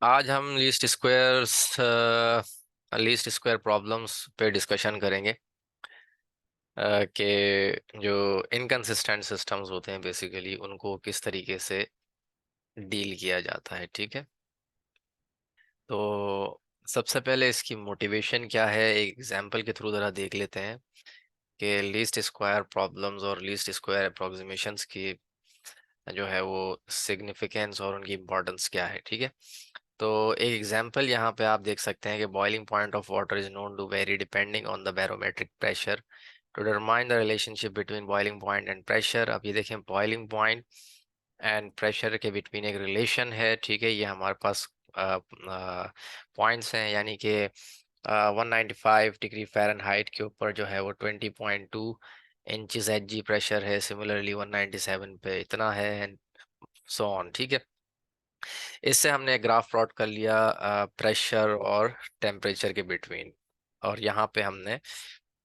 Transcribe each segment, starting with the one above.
आज हम least square problems पे डिस्कशन करेंगे कि जो इनकंसिस्टेंट सिस्टम्स होते हैं बेसिकली उनको किस तरीके से डील किया जाता है। ठीक है, तो सबसे पहले इसकी मोटिवेशन क्या है, एक एग्जांपल के थ्रू ज़रा देख लेते हैं कि लीस्ट स्क्वायर प्रॉब्लम्स और लीस्ट स्क्वायर अप्रोक्सीमेशंस की जो है वो सिग्निफिकेंस और उनकी इम्पोर्टेंस क्या है। ठीक है, तो एक एग्जांपल यहाँ पे आप देख सकते हैं कि boiling point of water is known to vary depending on the barometric pressure to determine the relationship between boiling point and pressure. अब ये देखें, बॉइलिंग पॉइंट एंड प्रेशर के बिटवीन एक रिलेशन है। ठीक है, ये हमारे पास पॉइंट्स हैं, यानी कि 195 डिग्री फ़ारेनहाइट के ऊपर जो है वो 20.2 इंचज एच जी प्रेशर है। सिमिलरली 197 पे इतना है, एंड सो ऑन। ठीक है, इससे हमने ग्राफ प्लॉट कर लिया प्रेशर और टेम्परेचर के बिटवीन, और यहाँ पे हमने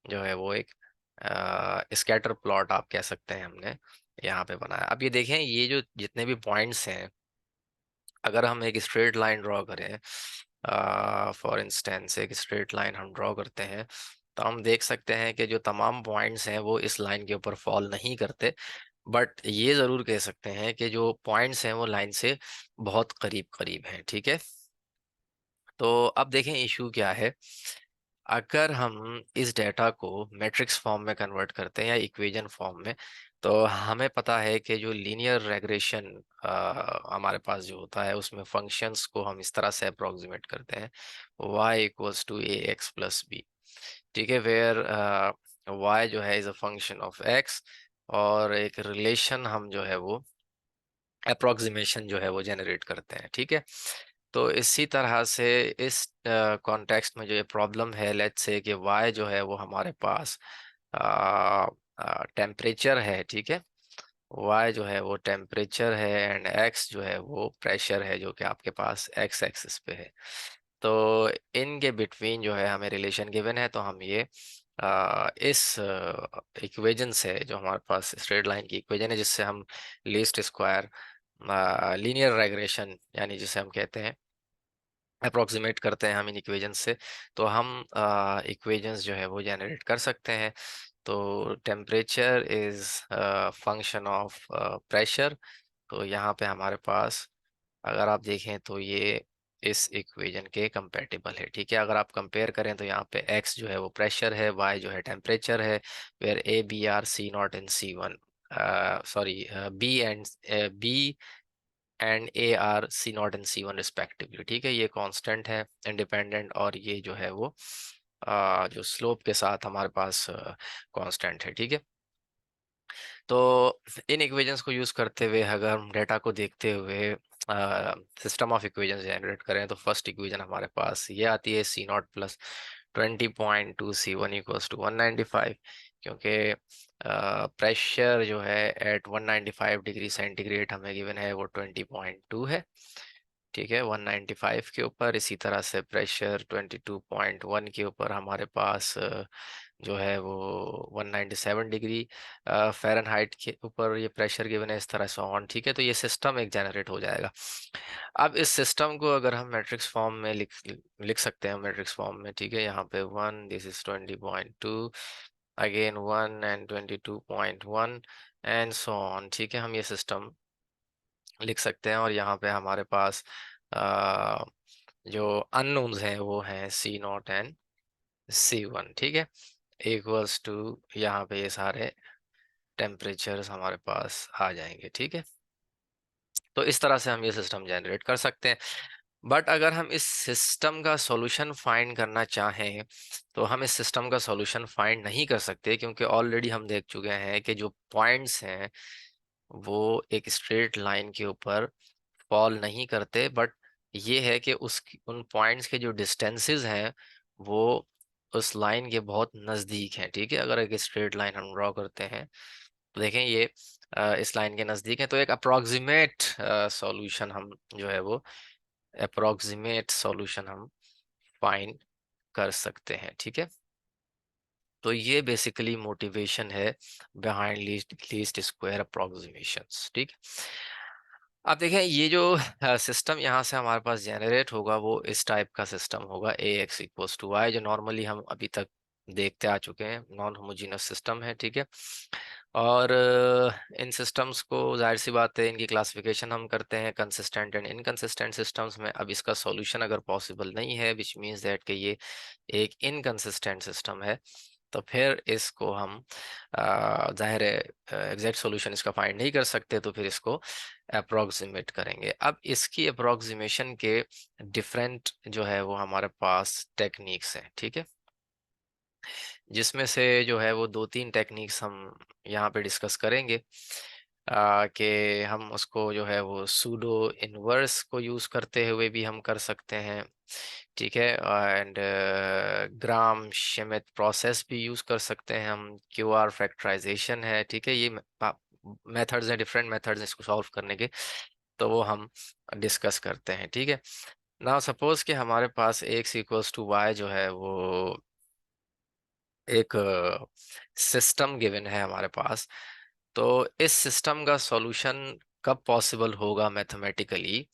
जो है वो एक स्कैटर प्लॉट आप कह सकते हैं हमने यहाँ पे बनाया। अब ये देखें, ये जो जितने भी पॉइंट्स हैं, अगर हम एक स्ट्रेट लाइन ड्रॉ करें, फॉर इंस्टेंस एक स्ट्रेट लाइन हम ड्रॉ करते हैं, तो हम देख सकते हैं कि जो तमाम पॉइंट्स हैं वो इस लाइन के ऊपर फॉल नहीं करते, बट ये ज़रूर कह सकते हैं कि जो पॉइंट्स हैं वो लाइन से बहुत करीब करीब हैं। ठीक है, तो अब देखें इशू क्या है। अगर हम इस डेटा को मैट्रिक्स फॉर्म में कन्वर्ट करते हैं या इक्वेशन फॉर्म में, तो हमें पता है कि जो लीनियर रेग्रेशन हमारे पास जो होता है उसमें फंक्शंस को हम इस तरह से अप्रोक्सीमेट करते हैं, y equals to a x plus b. ठीक है, वेयर y जो है is a function of x, और एक रिलेशन हम जो है वो अप्रोक्सीमेशन जो है वो जनरेट करते हैं। ठीक है, तो इसी तरह से इस कॉन्टेक्स्ट में जो ये प्रॉब्लम है, लेट्स से कि y जो है वो हमारे पास टेम्परेचर है। ठीक है, y जो है वो टेम्परेचर है, एंड x जो है वो प्रेशर है जो कि आपके पास x एक्सिस पे है। तो इनके बिटवीन जो है हमें रिलेशन गिवन है, तो हम ये इस इक्वेशन से, जो हमारे पास स्ट्रेट लाइन की इक्वेशन है जिससे हम लीस्ट स्क्वायर लीनियर रेग्रेशन यानी जिसे हम कहते हैं अप्रोक्सीमेट करते हैं हम इन इक्वेशंस से, तो हम इक्वेशंस जो है वो जनरेट कर सकते हैं। तो temperature is function of pressure, तो यहाँ पे हमारे पास अगर आप देखें तो ये इस इक्वेशन के कंपेटिबल है। ठीक है, अगर आप कंपेयर करें तो यहाँ पे x जो है वो प्रेशर है, y जो है टेम्परेचर है, where a b are c naught in c one, sorry b and a are c naught and c one respectively. ठीक है, ये कांस्टेंट है इंडिपेंडेंट, और ये जो है वो जो स्लोप के साथ हमारे पास कांस्टेंट है। ठीक है, तो इन इक्वेशंस को यूज करते हुए अगर हम डेटा को देखते हुए सिस्टम ऑफ इक्वेशंस जनरेट करें, तो फर्स्ट इक्वेशन हमारे पास ये आती है C naught plus 20.2 C one equals to 195, क्योंकि प्रेशर जो है एट 195 डिग्री सेंटीग्रेड हमें गिवन है वो 20.2 है। ठीक है, 195 के ऊपर, इसी तरह से प्रेशर 22.1 के ऊपर हमारे पास जो है वो 197 डिग्री फ़ारेनहाइट के ऊपर ये प्रेशर गिवन है, इस तरह से ऑन। ठीक है, तो ये सिस्टम एक जनरेट हो जाएगा। अब इस सिस्टम को अगर हम मैट्रिक्स फॉर्म में लिख लिख सकते हैं मैट्रिक्स फॉर्म में। ठीक है, यहाँ पे 1, this is 20.2, again 1 and 22.1 and so on. ठीक है, हम ये सिस्टम लिख सकते हैं, और यहाँ पे हमारे पास अ, जो अननोन्स हैं वो हैं सी नॉट एंड सी वन। ठीक है, इक्वल्स टू, यहाँ पे ये सारे टेम्परेचर्स हमारे पास आ जाएंगे। ठीक है, तो इस तरह से हम ये सिस्टम जनरेट कर सकते हैं। बट अगर हम इस सिस्टम का सॉल्यूशन फाइंड करना चाहें, तो हम इस सिस्टम का सॉल्यूशन फाइंड नहीं कर सकते, क्योंकि ऑलरेडी हम देख चुके हैं कि जो पॉइंट्स हैं वो एक स्ट्रेट लाइन के ऊपर फॉल नहीं करते, बट ये है कि उस उन पॉइंट्स के जो डिस्टेंसेस हैं वो उस लाइन के बहुत नज़दीक हैं। ठीक है, अगर एक स्ट्रेट लाइन हम ड्रॉ करते हैं तो देखें ये इस लाइन के नज़दीक है, तो एक अप्रोक्सीमेट सॉल्यूशन हम जो है वो अप्रोक्सीमेट सॉल्यूशन हम फाइंड कर सकते हैं। ठीक है, तो ये बेसिकली मोटिवेशन है behind least least square approximations. ठीक, आप देखें ये जो सिस्टम यहाँ से हमारे पास जनरेट होगा वो इस टाइप का सिस्टम होगा, ए एक्स इक्वल्स टू वाई, जो नॉर्मली हम अभी तक देखते आ चुके हैं, नॉन होमोजीनस सिस्टम है, ठीक है। और इन सिस्टम्स को जाहिर सी बात है इनकी क्लासिफिकेशन हम करते हैं कंसिस्टेंट एंड इनकंसिस्टेंट सिस्टम्स में। अब इसका सॉल्यूशन अगर पॉसिबल नहीं है, विच मीन्स दैट कि ये एक इनकंसिस्टेंट सिस्टम है, तो फिर इसको हम जाहिर है एग्जैक्ट सॉल्यूशन इसका फाइंड नहीं कर सकते, तो फिर इसको अप्रोक्सीमेट करेंगे। अब इसकी अप्रोक्सीमेशन के डिफरेंट जो है वो हमारे पास टेक्निक्स हैं, ठीक है, जिसमें से जो है वो दो तीन टेक्निक्स हम यहाँ पे डिस्कस करेंगे। कि हम उसको जो है वो सूडो इनवर्स को यूज़ करते हुए भी हम कर सकते हैं, ठीक है, एंड ग्राम श्मिट प्रोसेस भी यूज़ कर सकते हैं हम, क्यू आर फैक्टराइजेशन है, ठीक है, ये मेथड्स हैं, डिफरेंट मेथड्स इसको सॉल्व करने के, तो वो हम डिस्कस करते हैं, ठीक है। ना सपोज कि हमारे पास एक्स इक्वल्स टू वाई जो है वो एक सिस्टम गिवन है हमारे पास, तो इस सिस्टम का सॉल्यूशन कब पॉसिबल होगा मैथमेटिकली?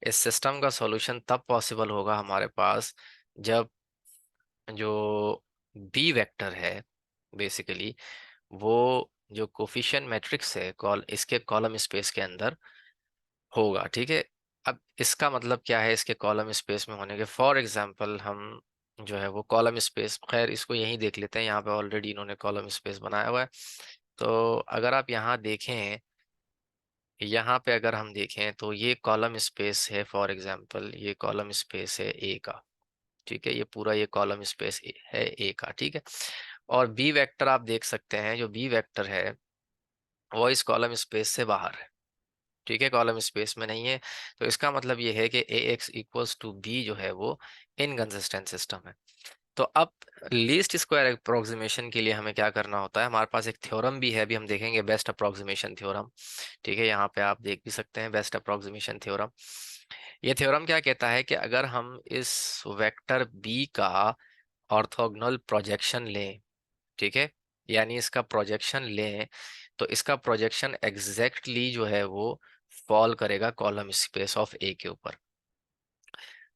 इस सिस्टम का सॉल्यूशन तब पॉसिबल होगा हमारे पास जब जो बी वेक्टर है बेसिकली वो जो कोफिशिएंट मैट्रिक्स है कॉल इसके कॉलम स्पेस के अंदर होगा, ठीक है। अब इसका मतलब क्या है इसके कॉलम स्पेस में होने के? फॉर एग्जांपल हम जो है वो कॉलम स्पेस, खैर इसको यहीं देख लेते हैं, यहाँ पे ऑलरेडी इन्होंने कॉलम स्पेस बनाया हुआ है। तो अगर आप यहाँ देखें, यहाँ पे अगर हम देखें तो ये कॉलम स्पेस है, फॉर एग्जांपल ये कॉलम स्पेस है ए का, ठीक है, ये पूरा ये कॉलम स्पेस है ए का, ठीक है। और बी वेक्टर आप देख सकते हैं, जो बी वेक्टर है वो इस कॉलम स्पेस से बाहर है, ठीक है, कॉलम स्पेस में नहीं है। तो इसका मतलब ये है कि ए एक्स इक्वल्स टू बी जो है वो इनकंसिस्टेंट सिस्टम है। तो अब लीस्ट स्क्वायर अप्रोक्सीमेशन के लिए हमें क्या करना होता है? हमारे पास एक थ्योरम भी है, अभी हम देखेंगे बेस्ट अप्रोक्सीमेशन थ्योरम, ठीक है, यहाँ पे आप देख भी सकते हैं बेस्ट अप्रोक्सीमेशन थ्योरम। ये थ्योरम क्या कहता है कि अगर हम इस वेक्टर बी का ऑर्थोगोनल प्रोजेक्शन लें, ठीक है, यानी इसका प्रोजेक्शन लें, तो इसका प्रोजेक्शन एग्जैक्टली जो है वो फॉल करेगा कॉलम स्पेस ऑफ ए के ऊपर।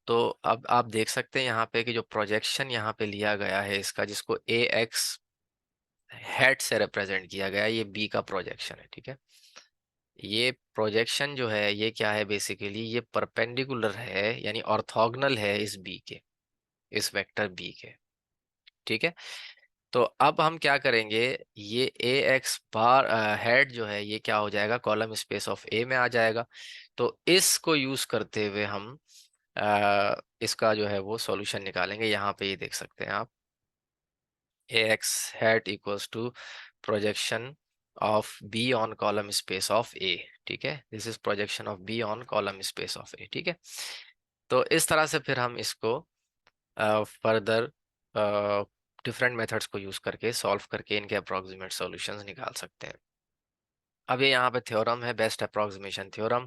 तो अब आप देख सकते हैं यहाँ पे कि जो प्रोजेक्शन यहाँ पे लिया गया है इसका, जिसको ए एक्स हेड से रिप्रेजेंट किया गया है, ये बी का प्रोजेक्शन है, ठीक है। ये प्रोजेक्शन जो है ये क्या है? बेसिकली ये परपेंडिकुलर है, यानी ऑर्थोगोनल है इस बी के, इस वेक्टर बी के, ठीक है। तो अब हम क्या करेंगे, ये ए एक्स बार हेड जो है ये क्या हो जाएगा? कॉलम स्पेस ऑफ ए में आ जाएगा। तो इसको यूज करते हुए हम इसका जो है वो सॉल्यूशन निकालेंगे। यहाँ पे ये देख सकते हैं आप, A X hat equals to projection of B on column space of A, ठीक है, this is projection of B on column space of A, ठीक है। तो इस तरह से फिर हम इसको फर्दर डिफरेंट मेथड्स को यूज करके सॉल्व करके इनके अप्रोक्सीमेट सॉल्यूशंस निकाल सकते हैं। अब ये यहाँ पे थ्योरम है, बेस्ट अप्रोक्सीमेशन थ्योरम,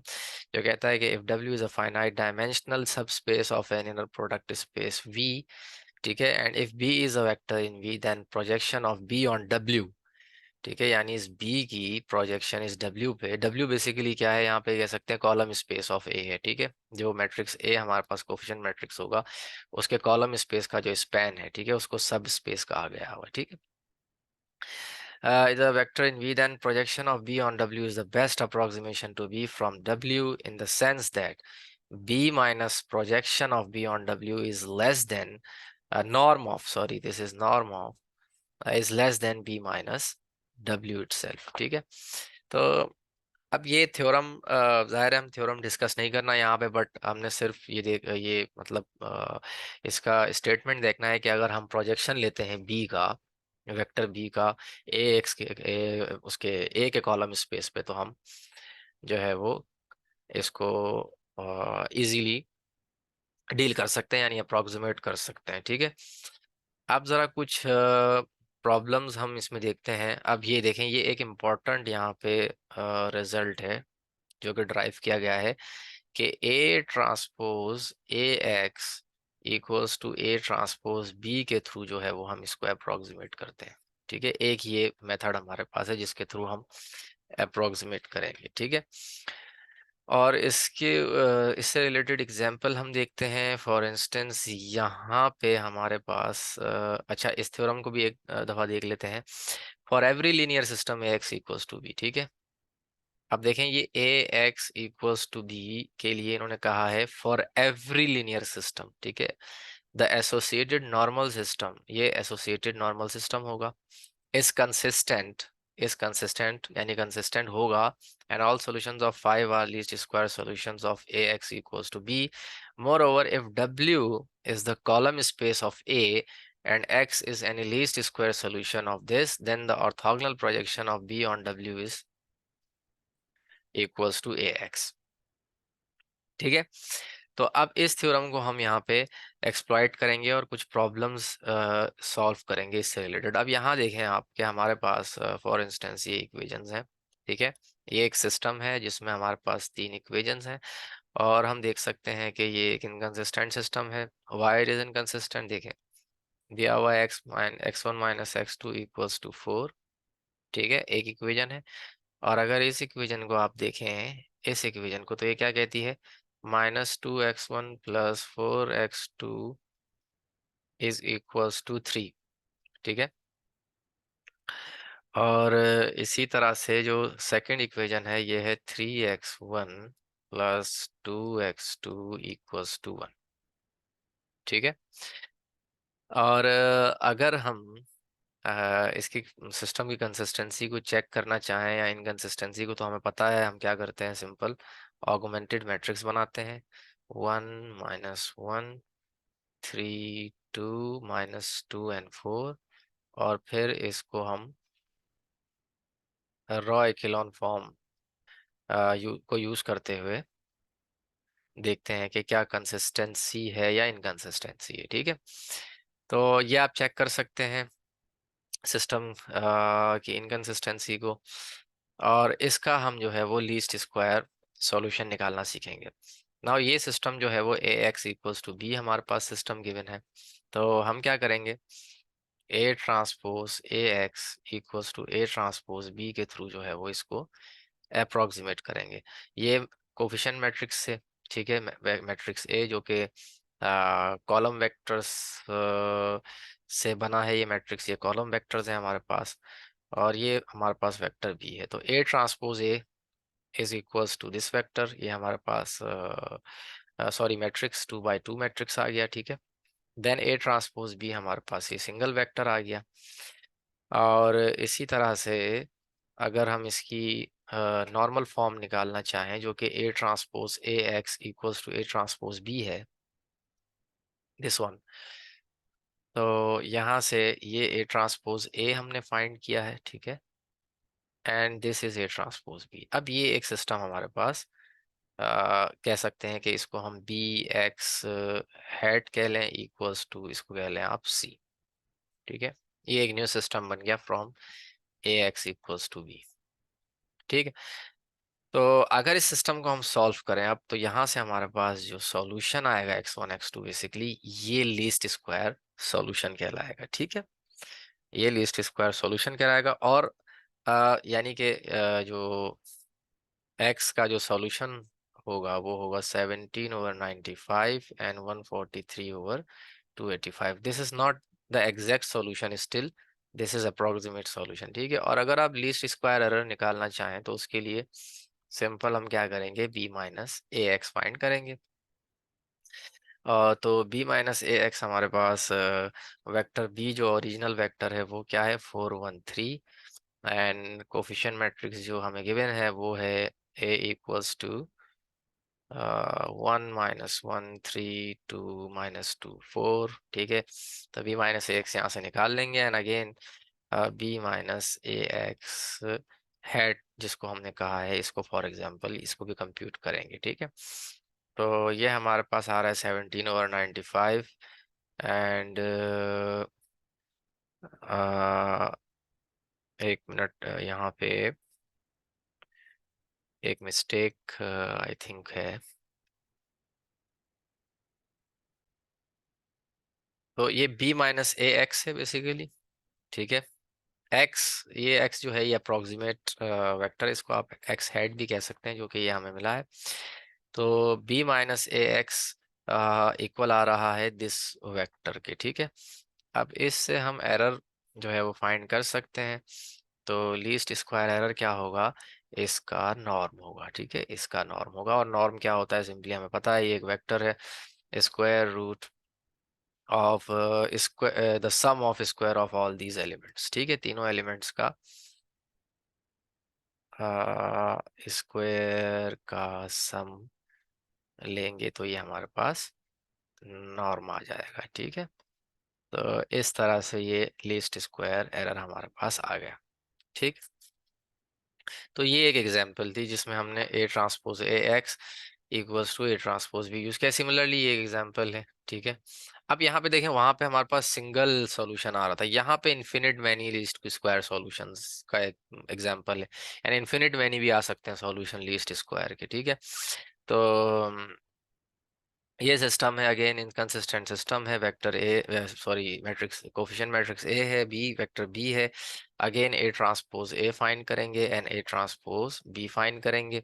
जो कहता है कि if W is a finite dimensional subspace of an inner product space V, ठीक है, and if B is a vector in V then projection of B on W, ठीक है, यानी इस B की प्रोजेक्शन इस W पे, W बेसिकली क्या है? यहाँ पे कह सकते हैं कॉलम स्पेस ऑफ A है, ठीक है, जो मैट्रिक्स A हमारे पास कोफिशिएंट मैट्रिक्स होगा उसके कॉलम स्पेस का जो स्पैन है, ठीक है, उसको सब स्पेस कहा गया हुआ, ठीक है। The vector in V then projection of B on W is the best approximation to B from W in the sense that B minus projection of B on W is less than norm of, sorry, this is norm of is less than B minus W itself, ठीक है। तो अब ये theorem जाहिर है हम theorem discuss नहीं करना यहाँ पे, बट हमने सिर्फ ये मतलब इसका स्टेटमेंट देखना है कि अगर हम प्रोजेक्शन लेते हैं बी का, वेक्टर बी का ए एक्स के उसके ए के कॉलम स्पेस पे, तो हम जो है वो इसको इजीली डील कर सकते हैं, यानी अप्रोक्सीमेट कर सकते हैं, ठीक है। अब जरा कुछ प्रॉब्लम्स हम इसमें देखते हैं। अब ये देखें, ये एक इम्पॉर्टेंट यहाँ पे रिजल्ट है जो कि ड्राइव किया गया है कि ए transpose A x equals to A transpose B के थ्रू जो है वो हम इसको अप्रोक्सीमेट करते हैं, ठीक है। एक ये मेथड हमारे पास है जिसके थ्रू हम अप्रोक्सीमेट करेंगे, ठीक है। और इससे रिलेटेड एग्जांपल हम देखते हैं। फॉर इंस्टेंस यहाँ पे हमारे पास अच्छा, इस थ्योरम को भी एक दफा देख लेते हैं। For every linear system a x equals to B, ठीक है। अब देखें, ये a x equals to b के लिए इन्होंने कहा है फॉर एवरी लीनियर सिस्टम, ठीक है। द एसोसिएटेड नॉर्मल सिस्टम, ये एसोसिएटेड नॉर्मल सिस्टम होगा, इज कंसिस्टेंट, इज कंसिस्टेंट यानी कंसिस्टेंट होगा, and all solutions of 5 are least square solutions of A x equals to B. Moreover, if W is the column space of A and x is any least square solution of this, then the orthogonal projection of b on w is equals to ax, ठीक है। तो अब इस theorem को हम यहाँ पे exploit करेंगे और कुछ प्रॉब्लम्स सॉल्व करेंगे इससे रिलेटेड। अब यहाँ देखें आप कि हमारे पास फॉर इंस्टेंस ये इक्वेशंस हैं, ठीक है। ये एक सिस्टम है जिसमें हमारे पास 3 इक्वेशंस हैं, और हम देख सकते हैं कि ये एक इनकंसिस्टेंट सिस्टम है। वाई इट इज इनकंसिस्टेंट, देखें, दिया हुआ है x1 minus x2 equals to 4, ठीक है, एक इक्वेशन है। और अगर इस इक्वेशन को आप देखें, इस इक्वेशन को, तो ये क्या कहती है, -2x1 plus 4x2 is equals to 3, ठीक है। और इसी तरह से जो सेकंड इक्वेशन है, ये है 3x1 plus 2x2 equals to 1, ठीक है। और अगर हम इसकी सिस्टम की कंसिस्टेंसी को चेक करना चाहें या इनकंसिस्टेंसी को, तो हमें पता है हम क्या करते हैं, सिंपल ऑगमेंटेड मैट्रिक्स बनाते हैं। 1 - 1 3 2 -2 एंड 4, और फिर इसको हम रॉ एकेलॉन फॉर्म को यूज करते हुए देखते हैं कि क्या कंसिस्टेंसी है या इनकंसिस्टेंसी है, ठीक है। तो ये आप चेक कर सकते हैं सिस्टम की इनकंसिस्टेंसी को, और इसका हम जो है वो लीस्ट स्क्वायर सॉल्यूशन निकालना सीखेंगे। नाउ ये सिस्टम जो है वो A x equals to B हमारे पास सिस्टम गिवन है। तो हम क्या करेंगे, A transpose A x equals to A transpose B के थ्रू जो है वो इसको अप्रोक्सीमेट करेंगे। ये कोफिशिएंट मैट्रिक्स से, ठीक है, मैट्रिक्स ए जो कि कॉलम वेक्टर्स से बना है, ये मैट्रिक्स, ये कॉलम वेक्टर्स है हमारे पास, और ये हमारे पास वेक्टर भी है। तो A transpose A is equals to this vector, ये हमारे पास सॉरी मैट्रिक्स 2 by 2 मैट्रिक्स आ गया, ठीक है। देन ए ट्रांसपोज बी हमारे पास ये सिंगल वेक्टर आ गया। और इसी तरह से अगर हम इसकी नॉर्मल फॉर्म निकालना चाहें, जो कि ए transpose A x equals to A transpose B है, दिस वन, तो यहाँ से ये ए ट्रांसपोज ए हमने फाइंड किया है, ठीक है, and this is A transpose B. अब ये एक सिस्टम हमारे पास कह सकते हैं कि इसको हम बी एक्स हेड कह लें इक्वल्स टू, इसको कह लें आप सी, ठीक है। ये एक न्यू सिस्टम बन गया from A x equals to B, ठीक है। तो अगर इस सिस्टम को हम सॉल्व करें अब, तो यहाँ से हमारे पास जो सॉल्यूशन आएगा x1 x2, बेसिकली ये लीस्ट स्क्वायर सॉल्यूशन कहलाएगा, ठीक है। ये लीस्ट स्क्वायर सॉल्यूशन कहलाएगा, और यानी कि जो x का जो सॉल्यूशन होगा वो होगा 17/95 and 143/285। This is not the exact solution, still this is approximate solution, ठीक है। और अगर आप लीस्ट स्क्वायर एरर निकालना चाहें, तो उसके लिए सिंपल हम क्या करेंगे, b minus A x find करेंगे। तो b माइनस ए एक्स हमारे पास वेक्टर b जो ओरिजिनल वेक्टर है वो क्या है, 4 1 3, एंड कोफिशिएंट मैट्रिक्स जो हमें गिवन है वो है a इक्वल्स टू 1 - 1 3 2 - 2 4, ठीक है। तो b माइनस ए एक्स यहाँ से निकाल लेंगे, and again b minus A X head जिसको हमने कहा है, इसको फॉर एग्जांपल इसको भी कंप्यूट करेंगे, ठीक है। तो ये हमारे पास आ रहा है 17/95, एंड एक मिनट, यहाँ पे एक मिस्टेक आई थिंक है। तो ये b माइनस ए एक्स है बेसिकली, ठीक है। एक्स, ये एक्स जो है ये अप्रोक्सीमेट वेक्टर, इसको आप एक्स हेड भी कह सकते हैं, जो कि ये हमें मिला है। तो B minus A x equal आ रहा है दिस वेक्टर के, ठीक है। अब इससे हम एरर जो है वो फाइंड कर सकते हैं। तो लीस्ट स्क्वायर एरर क्या होगा, इसका नॉर्म होगा, ठीक है, इसका नॉर्म होगा। और नॉर्म क्या होता है, सिंपली हमें पता है ये एक वेक्टर है, square root of the sum of square of all these elements, ठीक है, तीनों एलिमेंट्स का स्क्वायर का सम लेंगे तो ये हमारे पास नॉर्म आ जाएगा, ठीक है। तो इस तरह से ये लीस्ट स्क्वायर एरर हमारे पास आ गया, ठीक। तो ये एक एग्जांपल थी जिसमें हमने A transpose A x equals to A transpose B use किया। सिमिलरली ये एग्जांपल है, ठीक है। अब यहाँ पे देखें, वहां पे हमारे पास सिंगल सॉल्यूशन आ रहा था, यहाँ पे infinite many least square solutions का एक एग्जांपल है। यानी इन्फिनिट मैनी भी आ सकते हैं सॉल्यूशन लीस्ट स्क्वायर के, ठीक है। तो ये सिस्टम है, अगेन इनकंसिस्टेंट सिस्टम है। Vector A, sorry, matrix coefficient matrix A है, बी वेक्टर बी है। Again A transpose A find करेंगे and A transpose B find करेंगे।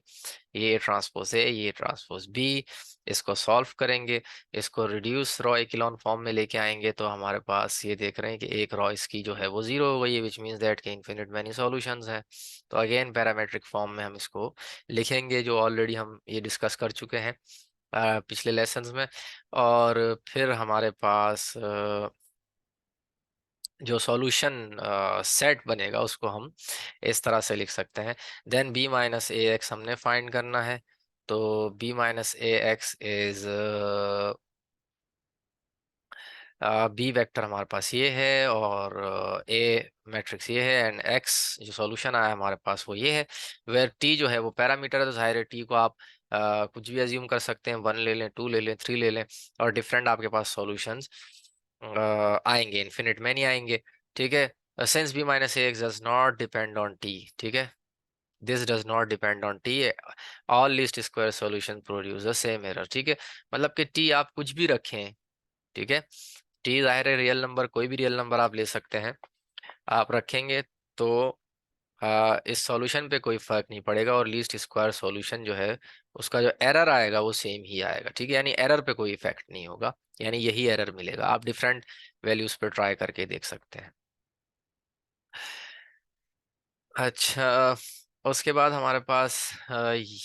ये ट्रांसपोज ए, ये ट्रांसपोज बी, इसको सॉल्व करेंगे, इसको रिड्यूस रॉ इक्लोन फॉर्म में लेके आएंगे, तो हमारे पास ये देख रहे हैं कि एक रॉ इसकी जो है वो जीरो हो गई है, विच मीन्स दैट के इन्फिनिट मैनी सॉल्यूशंस हैं। तो अगेन पैरामेट्रिक फॉर्म में हम इसको लिखेंगे, जो ऑलरेडी हम ये डिस्कस कर चुके हैं पिछले लेसन्स में। और फिर हमारे पास जो सॉल्यूशन सेट बनेगा उसको हम इस तरह से लिख सकते हैं। Then B minus A X हमने फाइंड करना है। तो B minus A X is B vector हमारे पास ये है, और ए मैट्रिक्स ये है, एंड एक्स जो सॉल्यूशन आया हमारे पास वो ये है। वेयर टी जो है वो पैरामीटर है, तो जाहिर है टी को आप कुछ भी अज्यूम कर सकते हैं, 1 ले लें, 2 ले लें, 3 ले लें, और डिफरेंट आपके पास सॉल्यूशंस आएंगे, इन्फिनिट में नहीं आएंगे, ठीक है। Since B minus A X does not depend on T, ठीक है, this does not depend on T, all least square solution produce the same error, ठीक है। मतलब कि टी आप कुछ भी रखें, ठीक है, टी जाहिर है रियल नंबर, कोई भी रियल नंबर आप ले सकते हैं, आप रखेंगे तो इस सॉल्यूशन पे कोई फर्क नहीं पड़ेगा, और लीस्ट स्क्वायर सॉल्यूशन जो है उसका जो एरर आएगा वो सेम ही आएगा, ठीक है। यानी एरर पे कोई इफेक्ट नहीं होगा, यानी यही एरर मिलेगा। आप डिफरेंट वैल्यूज पे ट्राई करके देख सकते हैं। अच्छा, उसके बाद हमारे पास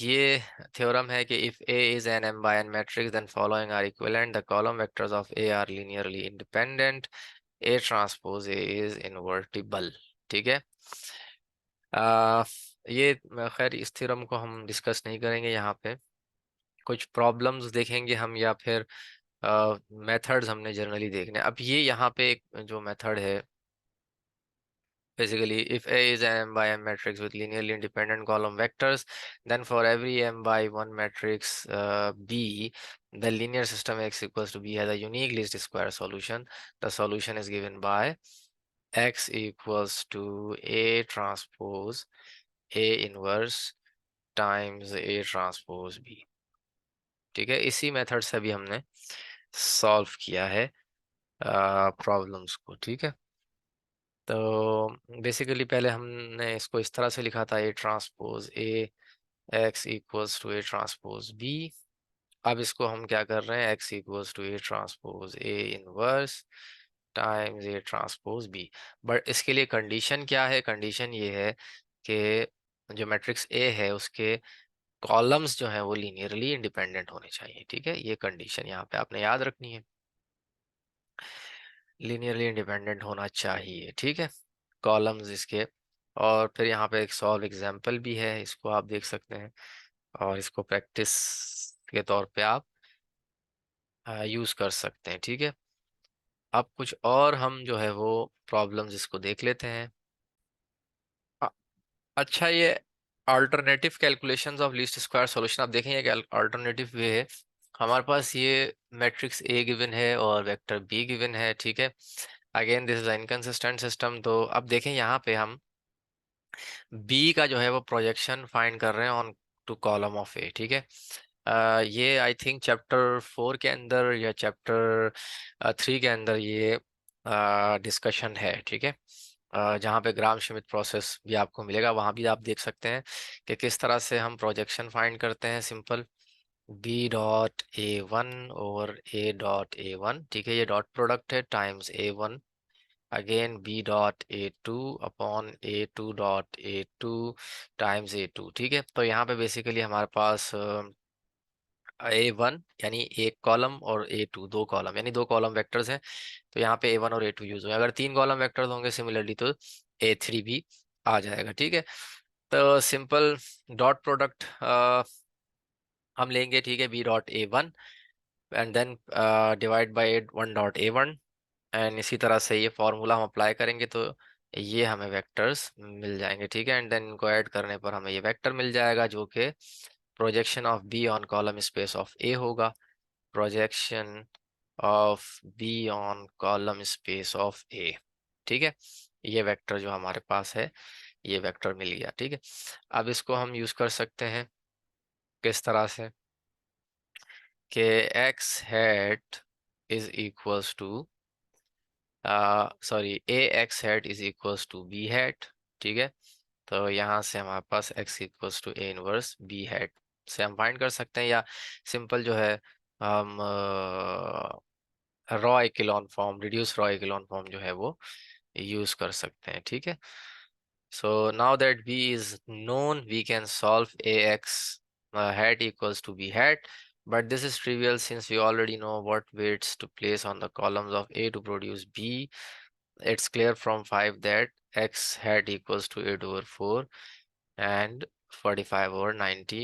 ये थ्योरम है कि if A is an m by n matrix then following are equivalent, the column vectors of A are linearly independent, A transpose A is invertible, ठीक है। आ, ये खैर इस थ्योरम को हम डिस्कस नहीं करेंगे यहाँ पे, कुछ प्रॉब्लम्स देखेंगे हम, या फिर मेथड्स हमने जनरली देखने। अब ये यहाँ पे एक जो मेथड है, basically if A is an m by m matrix with linearly independent column vectors, then for every m by 1 matrix B, the linear system X equals to B has a unique least square solution. The solution is given by X equals to A transpose A inverse times A transpose B, ठीक है। इसी method से भी हमने solve किया है problems को, ठीक है। तो बेसिकली पहले हमने इसको इस तरह से लिखा था, A transpose A x equals to A transpose B. अब इसको हम क्या कर रहे हैं, X equals to A transpose A inverse times A transpose B. But इसके लिए कंडीशन क्या है, कंडीशन ये है कि जो मैट्रिक्स ए है उसके कॉलम्स जो हैं वो लीनियरली इंडिपेंडेंट होने चाहिए, ठीक है। ये कंडीशन यहाँ पे आपने याद रखनी है, लीनियरली इंडिपेंडेंट होना चाहिए, ठीक है, कॉलम्स इसके। और फिर यहाँ पे एक सॉल्व एग्जांपल भी है, इसको आप देख सकते हैं, और इसको प्रैक्टिस के तौर पे आप यूज कर सकते हैं, ठीक है। अब कुछ और हम जो है वो प्रॉब्लम्स इसको देख लेते हैं। अ- अच्छा, ये alternative calculations of least square solution आप देखेंगे कि अल्टरनेटिव वे है। हमारे पास ये मैट्रिक्स ए गिवन है और वेक्टर बी गिवन है, ठीक है। Again this is inconsistent system. तो अब देखें यहाँ पे हम बी का जो है वो प्रोजेक्शन फाइंड कर रहे हैं on two column of A, ठीक है। ये आई थिंक चैप्टर 4 के अंदर या चैप्टर 3 के अंदर ये डिस्कशन है, ठीक है। जहाँ पे ग्राम श्मिट प्रोसेस भी आपको मिलेगा, वहाँ भी आप देख सकते हैं कि किस तरह से हम प्रोजेक्शन फाइंड करते हैं। सिंपल B.A1 ओवर A.A1, ठीक है, ये डॉट प्रोडक्ट है, times A1 again B.A2 upon A2.A2 times A2, ठीक है। तो यहाँ पे बेसिकली हमारे पास A1 यानी एक कॉलम और A2 दो कॉलम, यानी दो कॉलम वेक्टर्स हैं। तो यहाँ पे A1 और A2 यूज हुए। अगर तीन कॉलम वेक्टर्स होंगे सिमिलरली तो A3 भी आ जाएगा, ठीक है। तो सिंपल डॉट प्रोडक्ट हम लेंगे, ठीक है, B.A1 and then divide by 1.A1, एंड इसी तरह से ये फॉर्मूला हम अप्लाई करेंगे तो ये हमें वेक्टर्स मिल जाएंगे, ठीक है। एंड देन इनको ऐड करने पर हमें ये वेक्टर मिल जाएगा जो कि projection of B on column space of A होगा। Projection of B on column space of A, ठीक है। ये वेक्टर जो हमारे पास है, ये वेक्टर मिल गया, ठीक है। अब इसको हम यूज कर सकते हैं किस तरह से, कि X hat is equals to sorry A X hat is equals to B hat, ठीक है। तो यहाँ से हमारे पास x equals to A inverse B hat से हम फाइंड कर सकते हैं, या सिंपल जो है हम row echelon form, reduce row echelon form जो है वो यूज कर सकते हैं, ठीक है। So now that b is known we can solve ax hat equals to b hat, but this is trivial since we already know what weights to place on the columns of a to produce b. It's clear from 5 that x hat equals to 8 over 4 and 45 over 90